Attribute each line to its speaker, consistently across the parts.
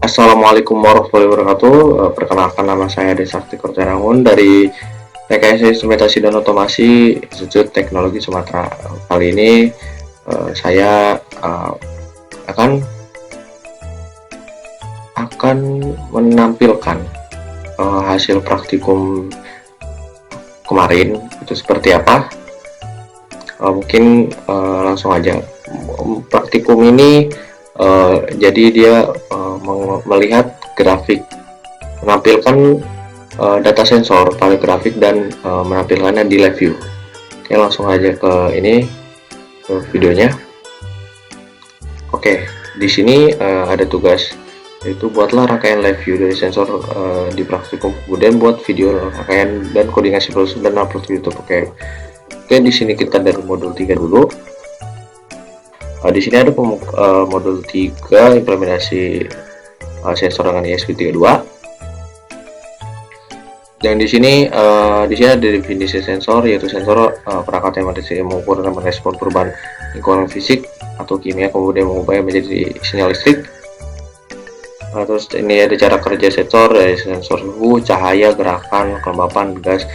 Speaker 1: Assalamualaikum warahmatullahi wabarakatuh. Perkenalkan, nama saya Desakti Kurniawan dari Rekayasa Instrumentasi dan Otomasi Institut Teknologi Sumatera. Kali ini saya akan menampilkan hasil praktikum kemarin itu seperti apa. Mungkin langsung aja. Praktikum ini jadi dia melihat grafik, menampilkan data sensor pada grafik dan menampilkannya di live view. Oke, langsung aja ke videonya. Oke, di sini ada tugas, yaitu buatlah rangkaian live view dari sensor di praktikum, kemudian buat video rangkaian dan koordinasi proses dan upload ke YouTube. Oke, di sini kita dari modul 3 dulu. Di sini ada modul 3 implementasi sensor dengan ESP32. Dan di sini ada definisi sensor, yaitu sensor perangkat yang mengukur dan merespon perubahan lingkungan fisik atau kimia, kemudian mengubahnya menjadi sinyal listrik. Terus ini ada cara kerja sensor, sensor suhu, cahaya, gerakan, kelembapan, gas,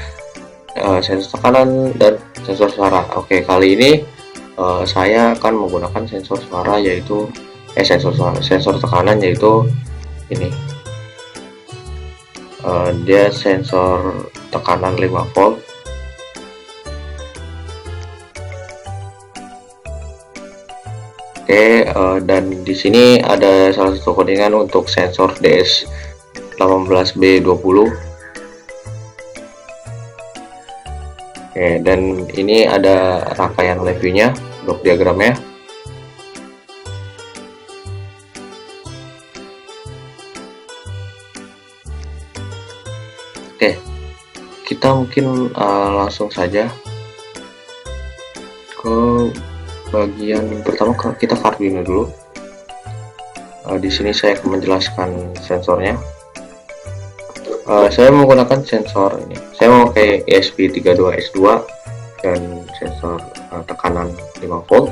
Speaker 1: sensor tekanan, dan sensor suara. Oke, kali ini saya akan menggunakan sensor suara, yaitu sensor tekanan, yaitu ini. Dia sensor tekanan 5 volt. Oke, dan di sini ada salah satu codingan untuk sensor DS18B20. Oke, dan ini ada rangkaian live view-nya, blok diagramnya. Oke, kita mungkin langsung saja ke bagian pertama. Kita ke Arduino dulu. Di sini saya akan menjelaskan sensornya. Saya menggunakan sensor ini. Saya memakai ESP32S2 dan sensor tekanan 5 volt.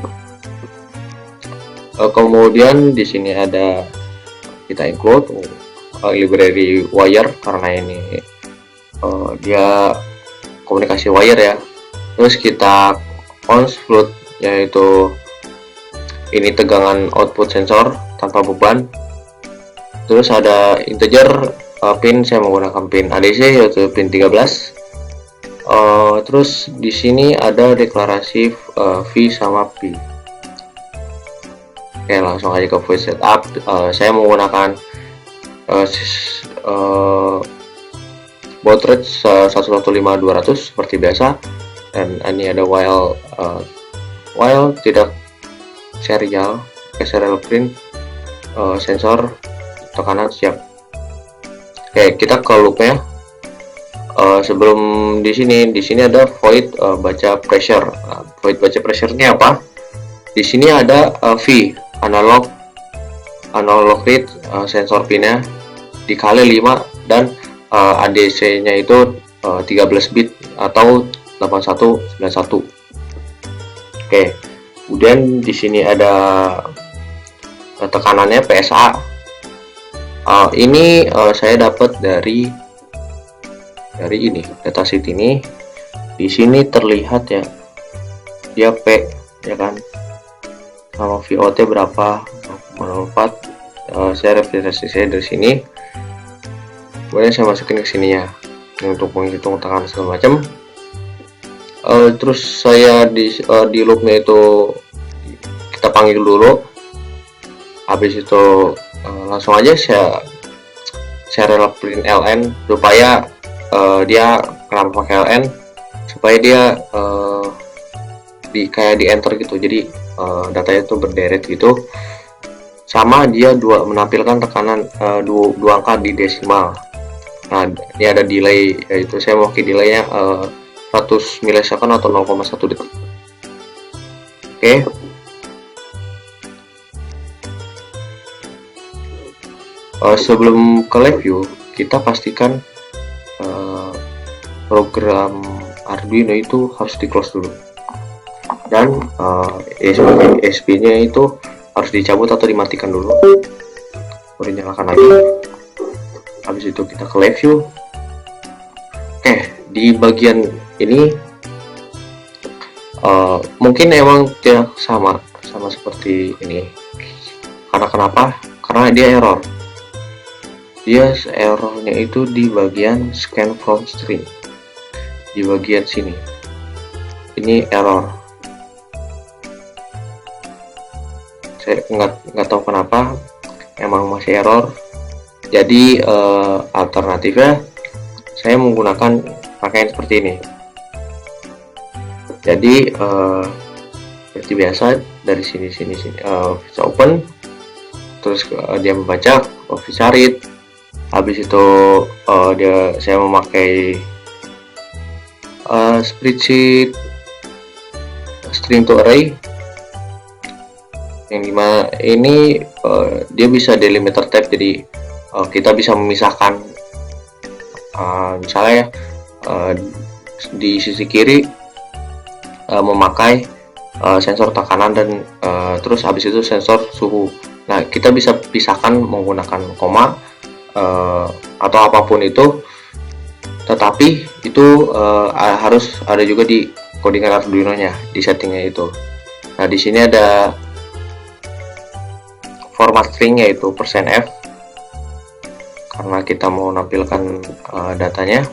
Speaker 1: Kemudian di sini ada, kita include library wire, karena ini dia komunikasi wire ya. Terus kita cons float, yaitu ini tegangan output sensor tanpa beban. Terus ada integer pin, saya menggunakan pin ADC, yaitu pin 13. Terus di sini ada deklarasi V sama P. Oke, langsung aja ke voice setup. Saya menggunakan baud rate 115200 seperti biasa, dan ini ada while tidak serial print, sensor tekanan siap. Oke, kita ke loopnya. Sebelum di sini ada void baca pressure. Void baca pressure ini apa? Di sini ada V analog read, sensor pinnya dikali 5, dan ADC nya itu 13 bit atau 8191. Oke, kemudian di sini ada tekanannya PSA. Ini saya dapat dari ini datasheet ini. Di sini terlihat ya, dia P ya kan, sama VOT berapa, 04. Saya representasi saya dari sini, kemudian saya masukin ke sini ya, untuk menghitung tekanan segala macam. Terus saya di loopnya itu kita panggil dulu. Habis itu langsung aja saya rela print ln, supaya dia, kenapa pakai ln, supaya dia kayak di enter gitu, jadi datanya itu berderet gitu, sama dia menampilkan tekanan dua angka di desimal. Nah, ini ada delay, yaitu saya mau ke delaynya 100 milisecond atau 0,1 detik. Oke. Sebelum ke live view, kita pastikan program Arduino itu harus di close dulu, dan ESP nya itu harus dicabut atau dimatikan dulu. Udah nyalakan lagi. Habis itu kita ke live view. Oke, di bagian ini mungkin emang tidak sama seperti ini. Karena kenapa? Karena dia error. Errornya itu di bagian scan from string, di bagian sini. Ini error. Saya nggak tahu kenapa, emang masih error. Jadi alternatifnya saya menggunakan pakaian seperti ini. Jadi seperti biasa dari sini bisa open, terus dia membaca bisa read. Habis itu saya memakai spreadsheet string to array, yang dimana ini dia bisa delimiter type. Jadi kita bisa memisahkan misalnya di sisi kiri memakai sensor tekanan dan terus habis itu sensor suhu. Nah, kita bisa pisahkan menggunakan koma atau apapun itu, tetapi itu harus ada juga di codingan Arduino nya, di settingnya itu. Nah, di sini ada format string yaitu %f karena kita mau menampilkan datanya.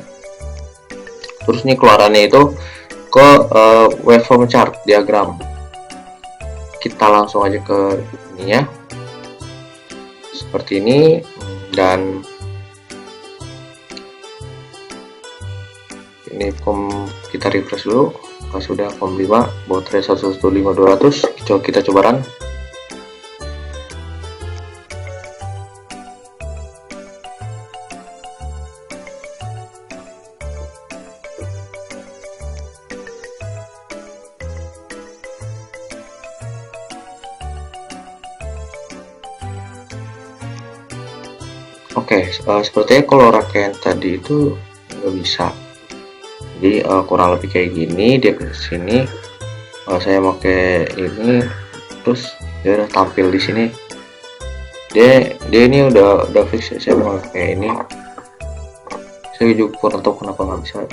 Speaker 1: Terus ini keluarannya itu ke waveform chart diagram. Kita langsung aja ke ininya seperti ini, dan ini kita refresh dulu. Kalau sudah COM 5 baterai 115.200, kita coba run. Oke, sepertinya kalau rangkaian tadi itu nggak bisa. Jadi kurang lebih kayak gini, dia ke sini. Saya pakai ini, terus dia udah tampil di sini. Dia ini udah fix. Saya mau pakai ini. Saya juga kurang tahu kenapa nggak bisa.